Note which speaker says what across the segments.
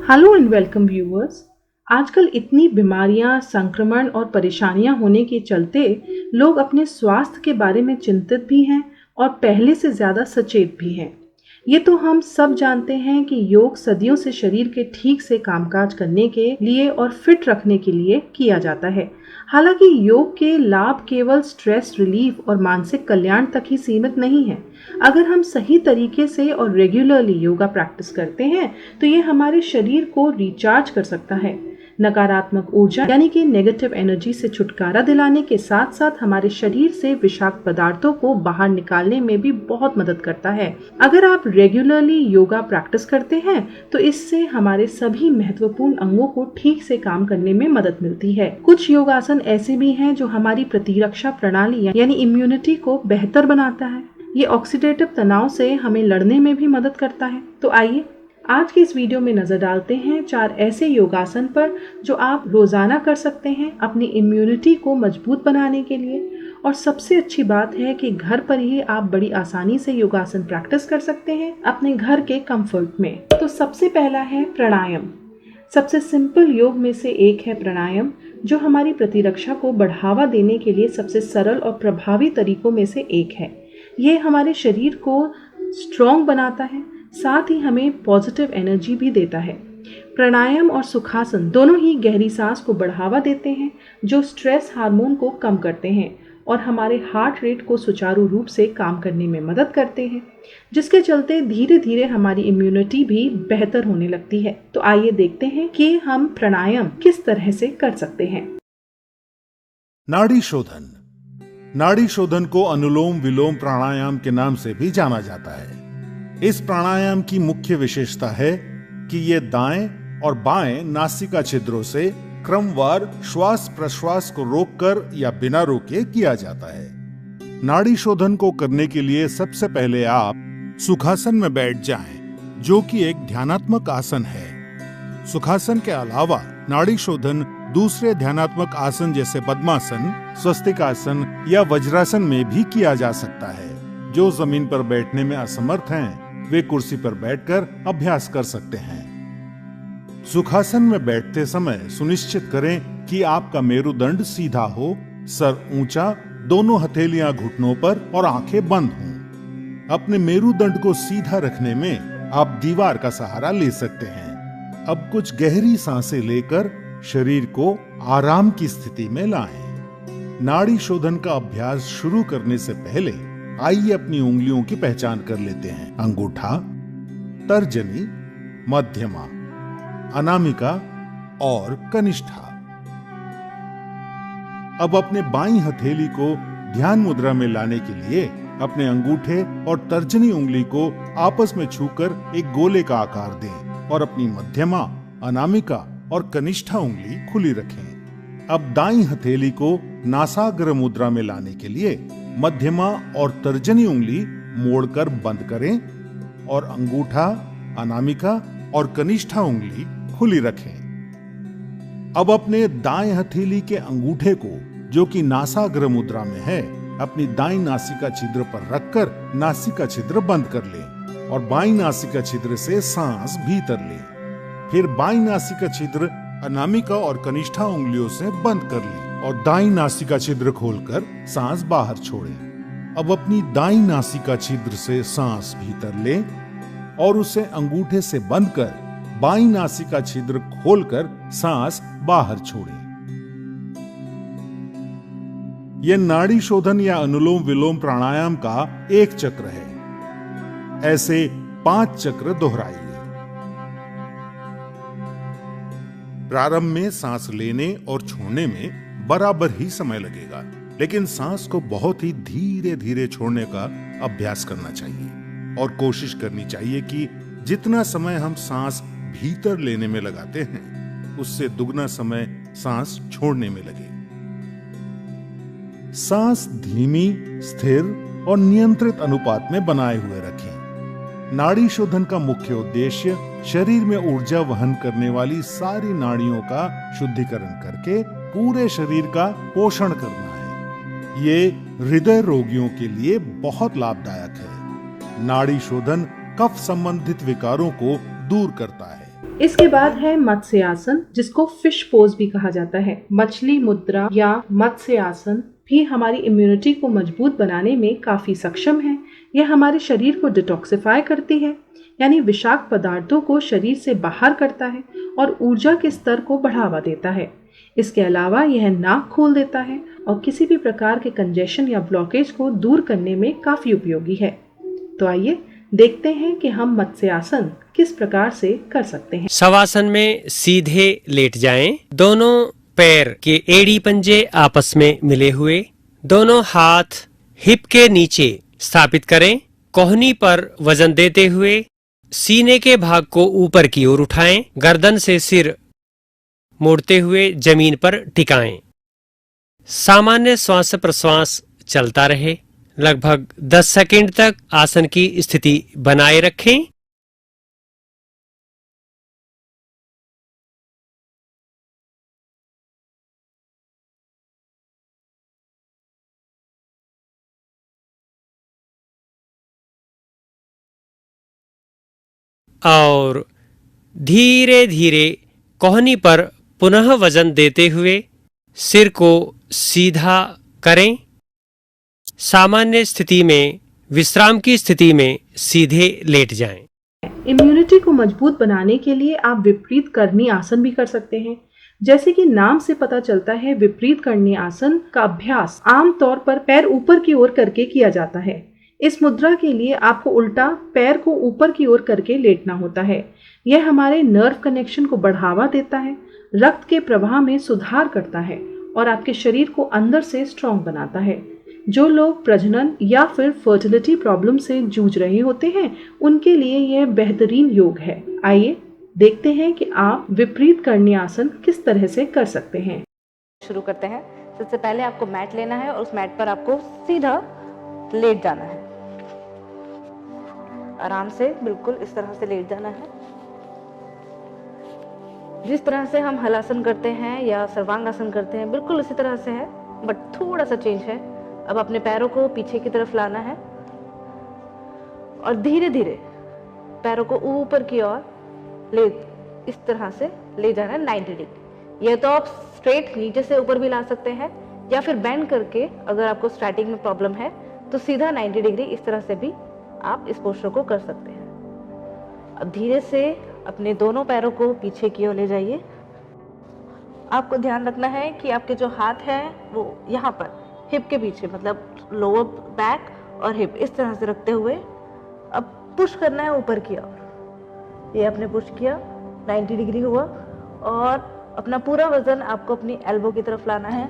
Speaker 1: Hello and welcome viewers. आजकल इतनी बीमारियां, संक्रमण और परेशानियां होने के चलते लोग अपने स्वास्थ्य के बारे में चिंतित भी हैं और पहले से ज़्यादा सचेत भी हैं। ये तो हम सब जानते हैं कि योग सदियों से शरीर के ठीक से कामकाज करने के लिए और फिट रखने के लिए किया जाता है। हालांकि योग के लाभ केवल स्ट्रेस रिलीफ और मानसिक कल्याण तक ही सीमित नहीं है। अगर हम सही तरीके से और रेगुलरली योगा प्रैक्टिस करते हैं तो ये हमारे शरीर को रिचार्ज कर सकता है, नकारात्मक ऊर्जा यानी कि नेगेटिव एनर्जी से छुटकारा दिलाने के साथ साथ हमारे शरीर से विषाक्त पदार्थों को बाहर निकालने में भी बहुत मदद करता है। अगर आप रेगुलरली योगा प्रैक्टिस करते हैं तो इससे हमारे सभी महत्वपूर्ण अंगों को ठीक से काम करने में मदद मिलती है। कुछ योगासन ऐसे भी हैं जो हमारी प्रतिरक्षा प्रणाली यानी इम्यूनिटी को बेहतर बनाता है। ये ऑक्सीडेटिव तनाव से हमें लड़ने में भी मदद करता है। तो आइए आज के इस वीडियो में नजर डालते हैं 4 ऐसे योगासन पर जो आप रोजाना कर सकते हैं अपनी इम्यूनिटी को मजबूत बनाने के लिए। और सबसे अच्छी बात है कि घर पर ही आप बड़ी आसानी से योगासन प्रैक्टिस कर सकते हैं अपने घर के कंफर्ट में। तो सबसे पहला है प्राणायाम। सबसे सिंपल योग में से एक है प्राणायाम, जो हमारी प्रतिरक्षा को बढ़ावा देने के लिए सबसे सरल और प्रभावी तरीकों में से एक है। ये हमारे शरीर को स्ट्रॉन्ग बनाता है, साथ ही हमें पॉजिटिव एनर्जी भी देता है। प्राणायाम और सुखासन दोनों ही गहरी सांस को बढ़ावा देते हैं, जो स्ट्रेस हार्मोन को कम करते हैं और हमारे हार्ट रेट को सुचारू रूप से काम करने में मदद करते हैं, जिसके चलते धीरे धीरे हमारी इम्यूनिटी भी बेहतर होने लगती है। तो आइए देखते हैं कि हम प्राणायाम किस तरह से कर सकते हैं।
Speaker 2: नाड़ी शोधन। नाड़ी शोधन को अनुलोम विलोम प्राणायाम के नाम से भी जाना जाता है। इस प्राणायाम की मुख्य विशेषता है कि ये दाएं और बाएं नासिका छिद्रों से क्रमवार श्वास प्रश्वास को रोककर या बिना रोके किया जाता है। नाड़ी शोधन को करने के लिए सबसे पहले आप सुखासन में बैठ जाएं, जो कि एक ध्यानात्मक आसन है। सुखासन के अलावा नाड़ी शोधन दूसरे ध्यानात्मक आसन जैसे पद्मासन, स्वस्तिकासन या वज्रासन में भी किया जा सकता है। जो जमीन पर बैठने में असमर्थ हैं, वे कुर्सी पर बैठकर अभ्यास कर सकते हैं। सुखासन में बैठते समय सुनिश्चित करें कि आपका मेरुदंड सीधा हो, सर ऊंचा, दोनों हथेलियां घुटनों पर और आंखें बंद हों। अपने मेरुदंड को सीधा रखने में आप दीवार का सहारा ले सकते हैं। अब कुछ गहरी सांसें लेकर शरीर को आराम की स्थिति में लाएं। नाड़ी शोधन का अभ्यास शुरू करने से पहले आइए अपनी उंगलियों की पहचान कर लेते हैं। अंगूठा, तर्जनी, मध्यमा, अनामिका और कनिष्ठा। अब अपने बाईं हथेली को ध्यान मुद्रा में लाने के लिए अपने अंगूठे और तर्जनी उंगली को आपस में छूकर एक गोले का आकार दें और अपनी मध्यमा, अनामिका और कनिष्ठा उंगली खुली रखें। अब दाईं हथेली को नासाग्र मुद्रा में लाने के लिए मध्यमा और तर्जनी उंगली मोड़कर बंद करें और अंगूठा, अनामिका और कनिष्ठा उंगली खुली रखें। अब अपने दाएं हथेली के अंगूठे को, जो कि नासाग्र मुद्रा में है, अपनी दाईं नासिका छिद्र पर रखकर नासिका छिद्र बंद कर लें और बाईं नासिका छिद्र से सांस भीतर लें। फिर बाईं नासिका छिद्र अनामिका और कनिष्ठा उंगलियों से बंद कर लें और दाईं नासिका छिद्र खोलकर सांस बाहर छोड़ें। अब अपनी दाईं नासिका छिद्र से सांस भीतर लें और उसे अंगूठे से बंद कर बाईं नासिका छिद्र खोलकर सांस बाहर छोड़ें। यह नाड़ी शोधन या अनुलोम विलोम प्राणायाम का एक चक्र है। ऐसे 5 चक्र दोहराइए। प्रारंभ में सांस लेने और छोड़ने में बराबर ही समय लगेगा, लेकिन सांस को बहुत ही धीरे धीरे छोड़ने का अभ्यास करना चाहिए और कोशिश करनी चाहिए कि जितना समय हम सांस भीतर लेने में लगाते हैं, उससे दुगना समय सांस छोड़ने में लगे। सांस धीमी, स्थिर और नियंत्रित अनुपात में बनाए हुए रखें। नाड़ी शोधन का मुख्य उद्देश्य शरीर में ऊर्जा वहन करने वाली सारी नाड़ियों का शुद्धिकरण करके पूरे शरीर का पोषण करना है। ये हृदय रोगियों के लिए बहुत लाभदायक है। नाड़ी शोधन कफ संबंधित विकारों को दूर करता है।
Speaker 1: इसके बाद है मत्स्य आसन, जिसको फिश पोज भी कहा जाता है। मछली मुद्रा या मत्स्य आसन भी हमारी इम्यूनिटी को मजबूत बनाने में काफी सक्षम है। यह हमारे शरीर को डिटॉक्सिफाई करती है, यानी विषाक्त पदार्थों को शरीर से बाहर करता है और ऊर्जा के स्तर को बढ़ावा देता है। इसके अलावा यह नाक खोल देता है और किसी भी प्रकार के कंजेशन या ब्लॉकेज को दूर करने में काफी उपयोगी है। तो आइए देखते हैं कि हम मत्स्य आसन किस प्रकार से कर सकते हैं।
Speaker 3: शवासन में सीधे लेट जाएं। दोनों पैर के एड़ी पंजे आपस में मिले हुए, दोनों हाथ हिप के नीचे स्थापित करें। कोहनी पर वजन देते हुए सीने के भाग को ऊपर की ओर उठाएं। गर्दन से सिर मोड़ते हुए जमीन पर टिकाएं। सामान्य श्वास प्रश्वास चलता रहे। लगभग 10 सेकंड तक आसन की स्थिति बनाए रखें। और धीरे धीरे कोहनी पर पुनः वजन देते हुए सिर को सीधा करें। सामान्य स्थिति में विश्राम की स्थिति में सीधे लेट जाएं।
Speaker 1: इम्यूनिटी को मजबूत बनाने के लिए आप विपरीत करनी आसन भी कर सकते हैं। जैसे कि नाम से पता चलता है, विपरीत करनी आसन का अभ्यास आमतौर पर पैर ऊपर की ओर करके किया जाता है। इस मुद्रा के लिए आपको उल्टा पैर को ऊपर की ओर करके लेटना होता है। यह हमारे नर्व कनेक्शन को बढ़ावा देता है, रक्त के प्रवाह में सुधार करता है और आपके शरीर को अंदर से स्ट्रॉन्ग बनाता है। जो लोग प्रजनन या फिर फर्टिलिटी प्रॉब्लम से जूझ रहे होते हैं, उनके लिए यह बेहतरीन योग है। आइए देखते हैं कि आप विपरीत करनी आसन किस तरह से कर सकते हैं।
Speaker 4: शुरू करते हैं। सबसे पहले आपको मैट लेना है और उस मैट पर आपको सीधा लेट जाना है। आराम से बिल्कुल इस तरह से लेट जाना है। जिस तरह से हम हलासन करते हैं या सर्वांगासन करते हैं, बिल्कुल उसी तरह से है, बट थोड़ा सा चेंज है। अब अपने पैरों को पीछे की तरफ लाना है और धीरे धीरे पैरों को ऊपर की ओर ले इस तरह से ले जाना है 90 डिग्री। यह तो आप स्ट्रेट नीचे से ऊपर भी ला सकते हैं या फिर बेंड करके, अगर आपको स्टार्टिंग में प्रॉब्लम है तो सीधा 90 डिग्री इस तरह से भी आप इस पोस्चर को कर सकते हैं। अब धीरे से अपने दोनों पैरों को पीछे की ओर ले जाइए। आपको ध्यान रखना है कि आपके जो हाथ है वो यहाँ पर हिप के पीछे, मतलब लोअर बैक और हिप इस तरह से रखते हुए अब पुश करना है ऊपर की ओर। ये आपने पुश किया, 90 डिग्री हुआ और अपना पूरा वजन आपको अपनी एल्बो की तरफ लाना है,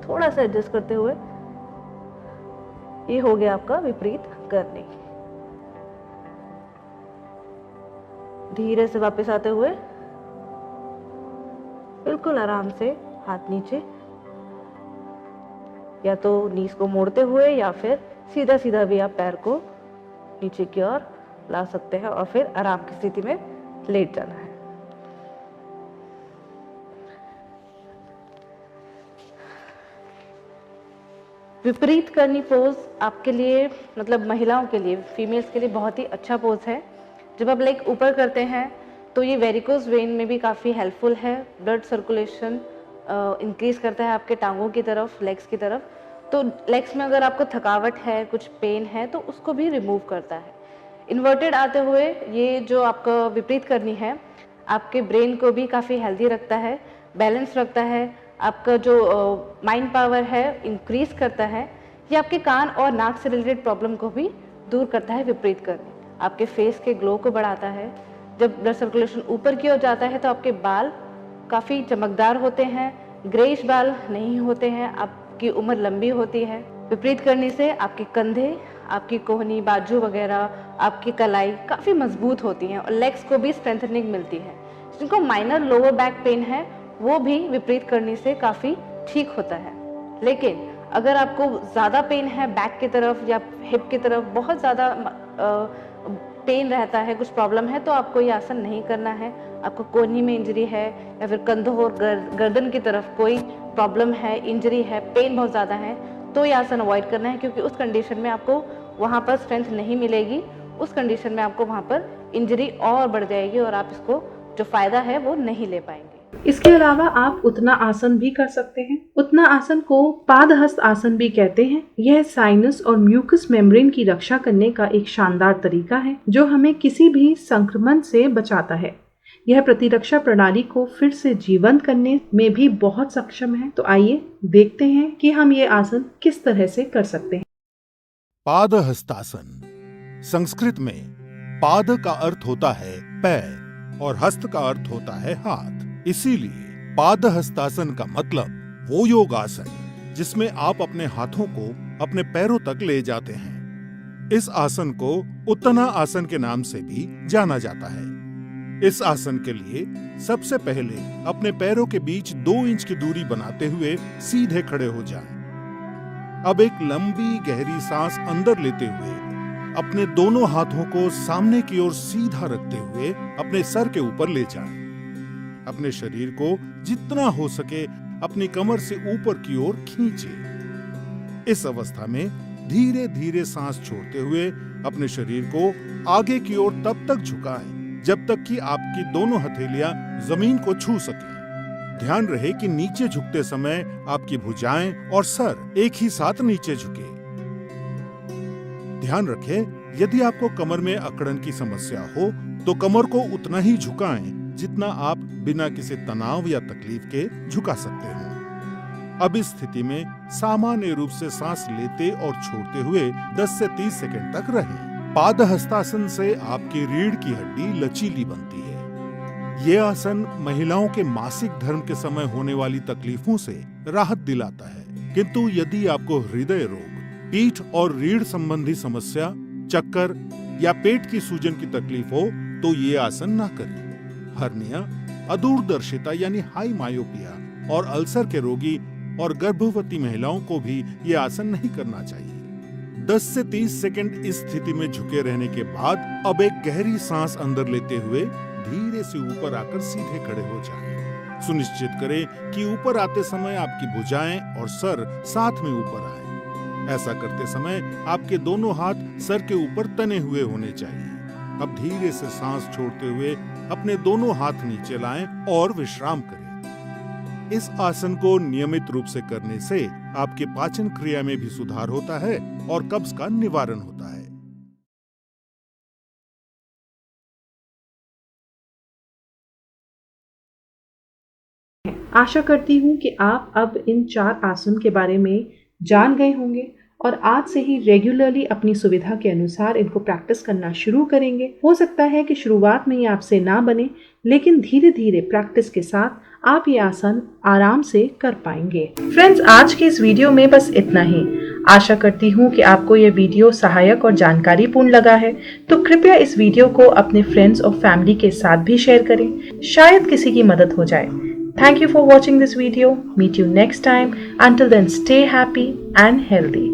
Speaker 4: थोड़ा सा एडजस्ट करते हुए। ये हो गया आपका विपरीत करनी। धीरे से वापस आते हुए बिल्कुल आराम से हाथ नीचे, या तो नीज को मोड़ते हुए या फिर सीधा सीधा भी आप पैर को नीचे की ओर ला सकते हैं और फिर आराम की स्थिति में लेट जाना है। विपरीत करनी पोज आपके लिए, मतलब महिलाओं के लिए, फीमेल्स के लिए बहुत ही अच्छा पोज है। जब आप लेग ऊपर करते हैं तो ये वेरिकोज वेन में भी काफ़ी हेल्पफुल है। ब्लड सर्कुलेशन इंक्रीज करता है आपके टांगों की तरफ, लेग्स की तरफ। तो लेग्स में अगर आपको थकावट है, कुछ पेन है, तो उसको भी रिमूव करता है। इन्वर्टेड आते हुए ये जो आपका विपरीत करनी है, आपके ब्रेन को भी काफ़ी हेल्दी रखता है, बैलेंस रखता है। आपका जो माइंड पावर है इंक्रीज करता है। ये आपके कान और नाक से रिलेटेड प्रॉब्लम को भी दूर करता है विपरीत करनी। आपके फेस के ग्लो को बढ़ाता है। जब ब्लड सर्कुलेशन ऊपर की ओर जाता है तो आपके बाल काफ़ी चमकदार होते हैं, ग्रेइश बाल नहीं होते हैं, आपकी उम्र लंबी होती है। विपरीत करने से आपके कंधे, आपकी कोहनी, बाजू वगैरह, आपकी कलाई काफ़ी मजबूत होती हैं और लेग्स को भी स्ट्रेंथनिंग मिलती है। जिनको माइनर लोअर बैक पेन है वो भी विपरीत करने से काफ़ी ठीक होता है। लेकिन अगर आपको ज़्यादा पेन है बैक की तरफ या हिप की तरफ, बहुत ज़्यादा पेन रहता है, कुछ प्रॉब्लम है, तो आपको ये आसन नहीं करना है। आपको कोहनी में इंजरी है या फिर कंधों और गर्दन की तरफ कोई प्रॉब्लम है, इंजरी है, पेन बहुत ज़्यादा है, तो ये आसन अवॉइड करना है, क्योंकि उस कंडीशन में आपको वहाँ पर स्ट्रेंथ नहीं मिलेगी उस कंडीशन में आपको वहाँ पर इंजरी और बढ़ जाएगी और आप इसको जो फ़ायदा है वो नहीं ले पाएंगे।
Speaker 1: इसके अलावा आप उत्तना आसन भी कर सकते हैं। उत्तना आसन को पादहस्त आसन भी कहते हैं। यह साइनस और म्यूकस मेम्ब्रेन की रक्षा करने का एक शानदार तरीका है जो हमें किसी भी संक्रमण से बचाता है। यह प्रतिरक्षा प्रणाली को फिर से जीवंत करने में भी बहुत सक्षम है। तो आइए देखते हैं कि हम ये आसन किस तरह से कर सकते हैं।
Speaker 2: पादहस्तासन। संस्कृत में पाद का अर्थ होता है पैर और हस्त का अर्थ होता है हाथ। इसीलिए पादहस्तासन का मतलब वो योग आसन जिसमें आप अपने हाथों को अपने पैरों तक ले जाते हैं। इस आसन को उत्तना आसन के नाम से भी जाना जाता है। इस आसन के लिए सबसे पहले अपने पैरों के बीच 2 इंच की दूरी बनाते हुए सीधे खड़े हो जाएं। अब एक लंबी गहरी सांस अंदर लेते हुए अपने दोनों हाथों को सामने की ओर सीधा रखते हुए अपने सर के ऊपर ले जाएं। अपने शरीर को जितना हो सके अपनी कमर से ऊपर की ओर खींचे। इस अवस्था में धीरे धीरे सांस छोड़ते हुए अपने शरीर को आगे की ओर तब तक झुकाएं जब तक कि आपकी दोनों हथेलियां जमीन को छू सकें। ध्यान रहे कि नीचे झुकते समय आपकी भुजाएं और सर एक ही साथ नीचे झुके। ध्यान रखें, यदि आपको कमर में अकड़न की समस्या हो तो कमर को उतना ही झुकाएं जितना आप बिना किसी तनाव या तकलीफ के झुका सकते हो। अब इस स्थिति में सामान्य रूप से सांस लेते और छोड़ते हुए 10 से 30 सेकंड तक रहें। पादहस्तासन से आपकी रीढ़ की हड्डी लचीली बनती है। ये आसन महिलाओं के मासिक धर्म के समय होने वाली तकलीफों से राहत दिलाता है। किंतु यदि आपको हृदय रोग, पीठ और रीढ़ संबंधी समस्या, चक्कर या पेट की सूजन की तकलीफ हो तो ये आसन ना करें। हर्निया, अदूरदर्शिता यानी हाई मायोपिया और अल्सर के रोगी और गर्भवती महिलाओं को भी ये आसन नहीं करना चाहिए। 10 से 30 सेकंड इस स्थिति में झुके रहने के बाद अब एक गहरी सांस अंदर लेते हुए धीरे से ऊपर आकर सीधे खड़े हो जाएं। सुनिश्चित करें कि ऊपर आते समय आपकी भुजाएं और सर साथ में ऊपर आए। ऐसा करते समय आपके दोनों हाथ सर के ऊपर तने हुए होने चाहिए। अब धीरे से सांस छोड़ते हुए अपने दोनों हाथ नीचे लाएं और विश्राम करें। इस आसन को नियमित रूप से करने से आपके पाचन क्रिया में भी सुधार होता है और कब्ज का निवारण होता है।
Speaker 1: आशा करती हूँ कि आप अब इन 4 आसन के बारे में जान गए होंगे और आज से ही रेगुलरली अपनी सुविधा के अनुसार इनको प्रैक्टिस करना शुरू करेंगे। हो सकता है कि शुरुआत में ये आपसे ना बने, लेकिन धीरे धीरे प्रैक्टिस के साथ आप ये आसन आराम से कर पाएंगे। फ्रेंड्स, आज की इस वीडियो में बस इतना ही। आशा करती हूँ कि आपको ये वीडियो सहायक और जानकारीपूर्ण लगा है, तो कृपया इस वीडियो को अपने फ्रेंड्स और फैमिली के साथ भी शेयर करें। शायद किसी की मदद हो जाए। Thank you for watching this video. Meet you next time. Until then, stay happy and healthy.